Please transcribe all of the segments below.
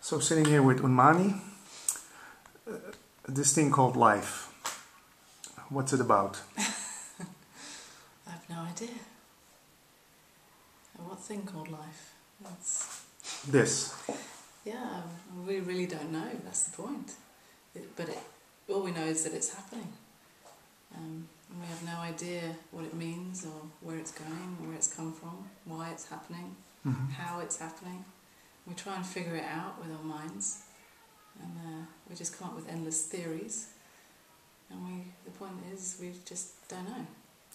So sitting here with Unmani, this thing called life, what's it about? I have no idea. What thing called life? It's, This. yeah, we really don't know, that's the point. All we know is that it's happening. And we have no idea what it means or where it's going, where it's come from, why it's happening, how it's happening. We try and figure it out with our minds, and we just come up with endless theories. And the point is, we just don't know.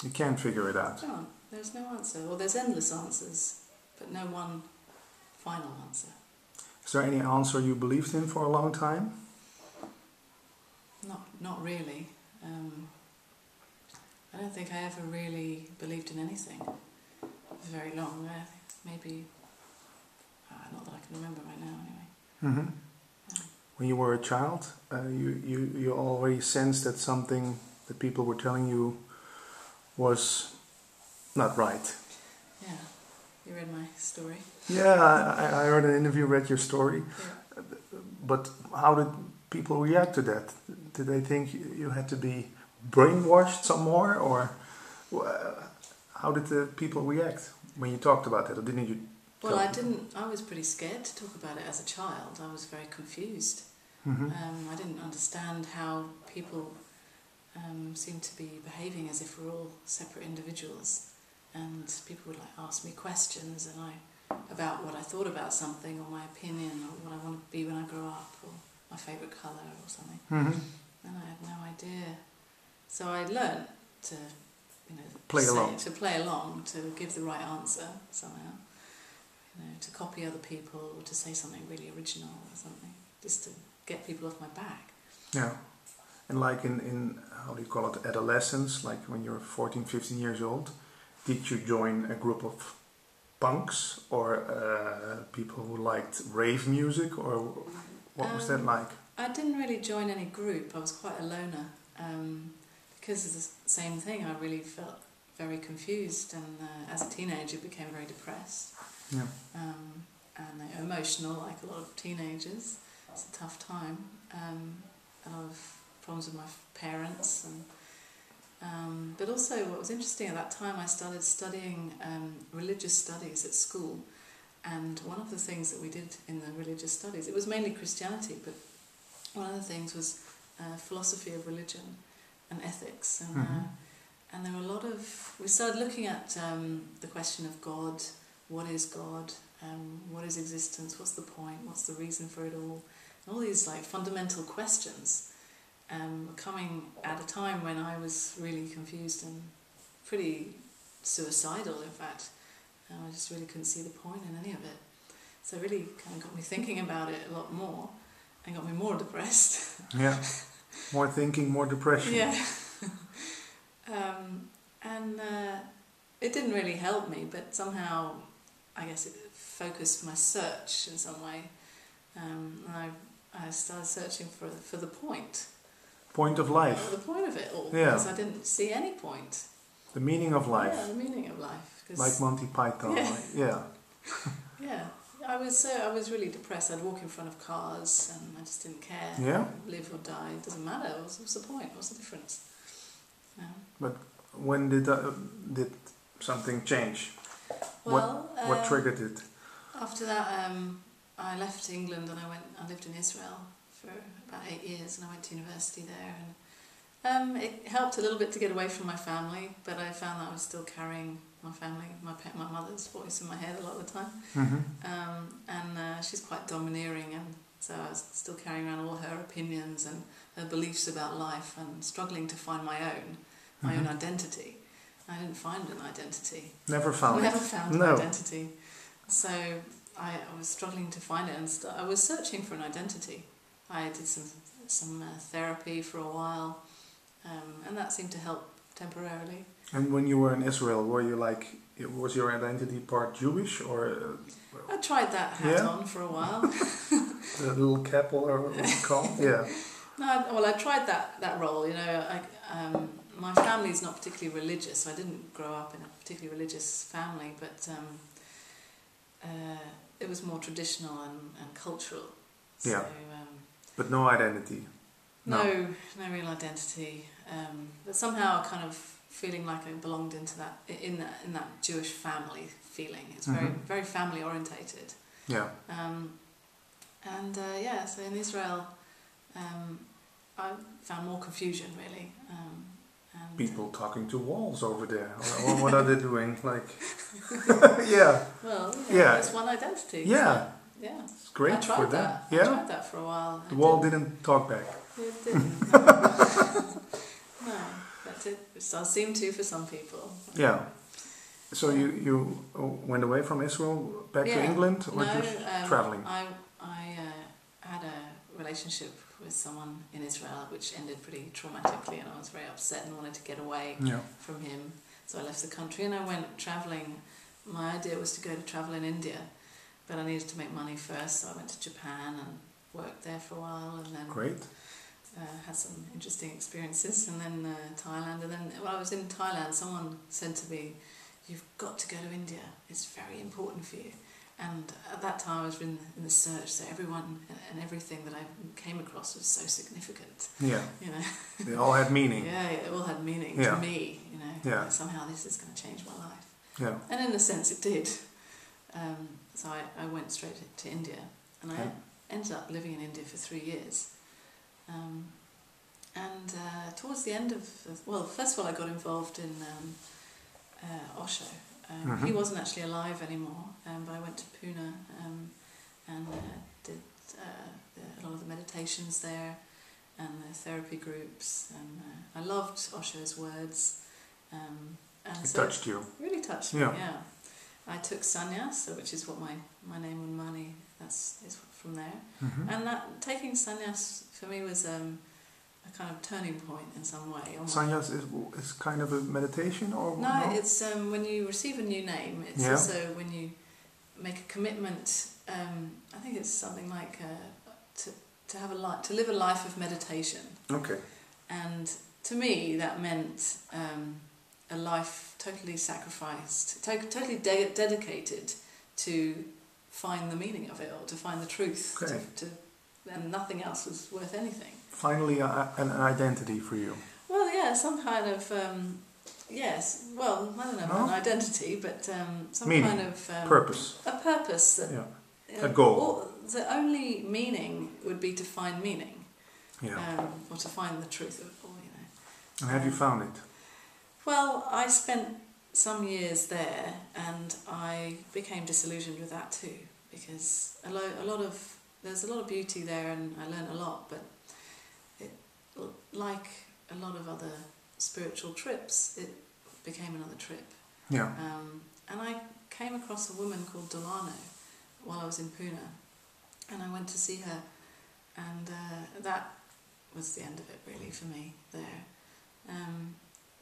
You can't figure it out. No, there's no answer. Well, there's endless answers, but no one final answer. Is there any answer you believed in for a long time? Not really. I don't think I ever really believed in anything for very long. Maybe, not that I can remember right now anyway. When you were a child, you already sensed that something that people were telling you was not right. Yeah, you read my story. Yeah, I heard an interview, read your story. Yeah. But how did people react to that? Did they think you had to be brainwashed some more, or how did the people react when you talked about it, or didn't you? Well, I was pretty scared to talk about it as a child. I was very confused. I didn't understand how people seemed to be behaving as if we're all separate individuals, and people would ask me questions about what I thought about something, or my opinion, or what I want to be when I grow up, or my favourite colour or something. And I had no idea. So I learned to play along, to give the right answer somehow. To copy other people, or to say something really original or something, just to get people off my back. Yeah. And like in how do you call it, adolescence, like when you're 14, 15 years old, did you join a group of punks or people who liked rave music, or what was that like? I didn't really join any group. I was quite a loner. Because of the same thing, I really felt very confused, and as a teenager became very depressed. Yeah. And emotional, like a lot of teenagers. It's a tough time. A lot of problems with my parents, and but also what was interesting at that time, I started studying religious studies at school, and one of the things that we did in the religious studies, it was mainly Christianity, but one of the things was philosophy of religion and ethics, and there were a lot of, we started looking at the question of God. What is God? What is existence? What's the point? What's the reason for it all? And all these fundamental questions were coming at a time when I was really confused and pretty suicidal, in fact. I just really couldn't see the point in any of it. So it really kind of got me thinking about it a lot more, and got me more depressed. Yeah, more thinking, more depression. Yeah. It didn't really help me, but somehow I guess it focused my search in some way. And I started searching for the point. Point of life. The point of it all. Yeah. Because I didn't see any point. The meaning of life. Yeah, the meaning of life. Like Monty Python. Yeah. Like, yeah. Yeah. I was really depressed. I'd walk in front of cars and I just didn't care. Yeah. Live or die, it doesn't matter. What's the point? What's the difference? Yeah. But when did something change? Well, what triggered it? After that, I left England and I lived in Israel for about 8 years, and I went to university there. And it helped a little bit to get away from my family, but I found that I was still carrying my family, my mother's voice in my head a lot of the time. And she's quite domineering, and so I was still carrying around all her opinions and her beliefs about life, and struggling to find my own identity. I didn't find an identity. Never found it. Never found an identity. So I was struggling to find it, and I was searching for an identity. I did some therapy for a while, and that seemed to help temporarily. And when you were in Israel, were you was your identity part Jewish, or? I tried that hat on for a while. The little cap, or what you call it? Yeah. No, well, I tried that role. My family's not particularly religious. I didn't grow up in a particularly religious family, but it was more traditional and cultural. So, Yeah. But no identity. no real identity. But somehow kind of feeling like I belonged into that in that Jewish family feeling. It's very family orientated. Yeah. So in Israel, I found more confusion really. And, people talking to walls over there. Or what are they doing? Like, yeah. Well, yeah. it's one identity. Yeah. So, yeah. It's great I tried for them. that. Yeah. I tried that for a while. The wall didn't talk back. It didn't. No, but it does seem to for some people. Yeah. So you went away from Israel back to England, or just traveling? I had a relationship with someone in Israel which ended pretty traumatically, and I was very upset and wanted to get away from him. So I left the country and I went traveling. My idea was to go to travel in India, but I needed to make money first, so I went to Japan and worked there for a while, and then Great. Had some interesting experiences, and then Thailand. And then when I was in Thailand, someone said to me, "You've got to go to India. It's very important for you." And at that time I was in the search, so everyone and everything that I came across was so significant. Yeah. You know. They all had meaning. Yeah, it all had meaning to me, you know. Yeah. Somehow this is going to change my life. Yeah. And in a sense it did. So I went straight to India, and I ended up living in India for 3 years. Towards the end of, first of all I got involved in Osho. He wasn't actually alive anymore, but I went to Pune and did a lot of the meditations there and the therapy groups, and I loved Osho's words. It touched you. Really touched me, yeah. I took sannyas, which is what my name Unmani, is from there. And that taking sannyas for me was a kind of turning point in some way. Sannyas is kind of a meditation, or no? It's when you receive a new name. It's also when you make a commitment. I think it's something like to live a life of meditation. Okay. And to me, that meant a life totally sacrificed, totally dedicated to find the meaning of it, or to find the truth. Okay. And nothing else was worth anything. Finally, an identity for you. Well, yeah, some kind of yes. Well, I don't know, an identity, but some meaning, kind of purpose. A purpose that a goal. The only meaning would be to find meaning, or to find the truth of it all. You know. And have you found it? Well, I spent some years there, and I became disillusioned with that too, because there's a lot of beauty there, and I learned a lot, but like a lot of other spiritual trips, it became another trip. Yeah. And I came across a woman called Delano while I was in Pune, and I went to see her, and that was the end of it really for me there,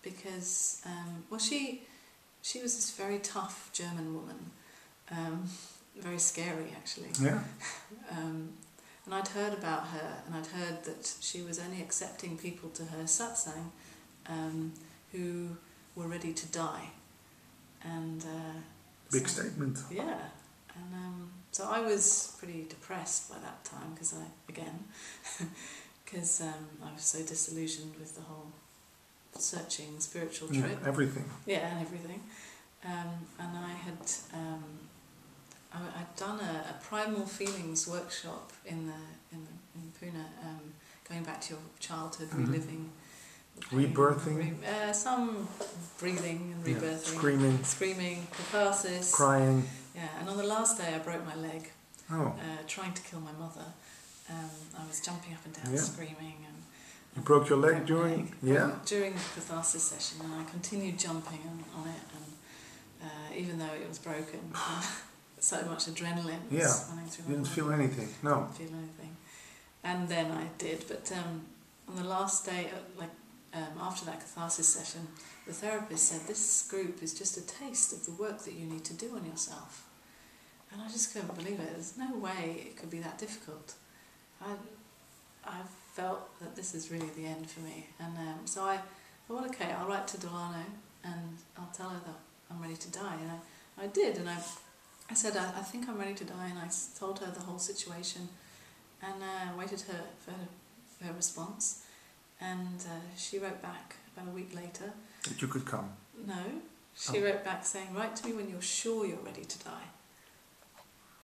because she was this very tough German woman, very scary actually. Yeah. And I'd heard about her, and I'd heard that she was only accepting people to her satsang who were ready to die. And big statement. Yeah. And so I was pretty depressed by that time, because I was so disillusioned with the whole searching spiritual trip. Yeah, everything. Yeah, and everything. And I had I'd done a primal feelings workshop in Pune, going back to your childhood, reliving, rebirthing, some breathing and rebirthing, screaming, catharsis, crying. Yeah, and on the last day I broke my leg, trying to kill my mother. I was jumping up and down, screaming, and you broke your leg during during the catharsis session, and I continued jumping on it, and even though it was broken. So much adrenaline was running through my body. Didn't feel anything. No. Didn't feel anything. And then I did, but on the last day, after that catharsis session, the therapist said, "This group is just a taste of the work that you need to do on yourself." And I just couldn't believe it. There's no way it could be that difficult. I felt that this is really the end for me. And so I thought, okay, I'll write to Delano and I'll tell her that I'm ready to die. And I did, and I said, I think I'm ready to die, and I told her the whole situation, and waited for her response. And she wrote back about a week later. That you could come? No. She wrote back saying, write to me when you're sure you're ready to die.